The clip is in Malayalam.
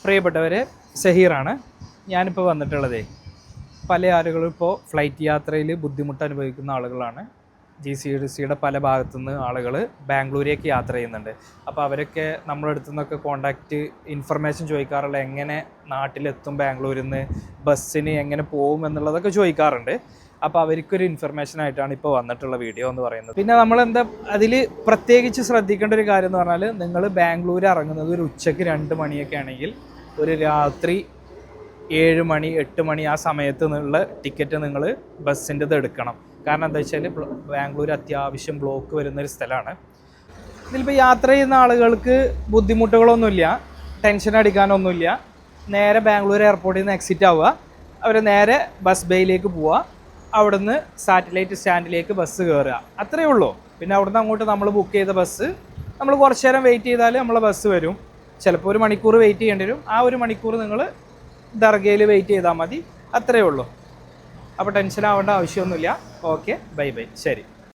പ്രിയപ്പെട്ടവരെ, സഹീറാണ്. ഞാനിപ്പോൾ വന്നിട്ടുള്ളതേ, പല ആളുകളും ഇപ്പോൾ ഫ്ലൈറ്റ് യാത്രയിൽ ബുദ്ധിമുട്ട് അനുഭവിക്കുന്ന ആളുകളാണ്. GCDCയുടെ പല ഭാഗത്തുനിന്ന് ആളുകൾ ബാംഗ്ലൂരേക്ക് യാത്ര ചെയ്യുന്നുണ്ട്. അപ്പോൾ അവരൊക്കെ നമ്മുടെ അടുത്തു നിന്നൊക്കെ കോൺടാക്റ്റ് ഇൻഫർമേഷൻ ചോദിക്കാറുള്ള എങ്ങനെ നാട്ടിലെത്തും, ബാംഗ്ലൂരിൽ നിന്ന് ബസ്സിന് എങ്ങനെ പോകും എന്നുള്ളതൊക്കെ ചോദിക്കാറുണ്ട്. അപ്പോൾ അവർക്കൊരു ഇൻഫർമേഷനായിട്ടാണ് ഇപ്പോൾ വന്നിട്ടുള്ള വീഡിയോ എന്ന് പറയുന്നത്. പിന്നെ നമ്മളെന്താ അതിൽ പ്രത്യേകിച്ച് ശ്രദ്ധിക്കേണ്ട ഒരു കാര്യം എന്ന് പറഞ്ഞാൽ, നിങ്ങൾ ബാംഗ്ലൂർ ഇറങ്ങുന്നത് ഒരു ഉച്ചയ്ക്ക് 2 മണിയൊക്കെ ആണെങ്കിൽ ഒരു രാത്രി 7 മണി 8 മണി ആ സമയത്ത് നിന്നുള്ള ടിക്കറ്റ് നിങ്ങൾ ബസ്സിൻ്റെത് എടുക്കണം. കാരണം എന്താ വെച്ചാൽ ബാംഗ്ലൂർ അത്യാവശ്യം ബ്ലോക്ക് വരുന്നൊരു സ്ഥലമാണ്. ഇതിലിപ്പോൾ യാത്ര ചെയ്യുന്ന ആളുകൾക്ക് ബുദ്ധിമുട്ടുകളൊന്നുമില്ല, ടെൻഷൻ അടിക്കാനൊന്നുമില്ല. നേരെ ബാംഗ്ലൂർ എയർപോർട്ടിൽ നിന്ന് എക്സിറ്റ് ആവുക, അവർ നേരെ ബസ് ബേയിലേക്ക് പോവുക, അവിടുന്ന് സാറ്റലൈറ്റ് സ്റ്റാൻഡിലേക്ക് ബസ് കയറുക, അത്രയേ ഉള്ളൂ. പിന്നെ അവിടുന്ന് അങ്ങോട്ട് നമ്മൾ ബുക്ക് ചെയ്ത ബസ് നമ്മൾ കുറച്ച് നേരം വെയിറ്റ് ചെയ്താൽ നമ്മളെ ബസ് വരും. ചിലപ്പോൾ 1 മണിക്കൂർ വെയിറ്റ് ചെയ്യേണ്ടി വരും. ആ 1 മണിക്കൂർ നിങ്ങൾ ദർഗയിൽ വെയിറ്റ് ചെയ്താൽ മതി, അത്രയേ ഉള്ളൂ. അപ്പോൾ ടെൻഷൻ ആവേണ്ട ആവശ്യമൊന്നുമില്ല. ഓക്കെ, ബൈ ബൈ, ശരി.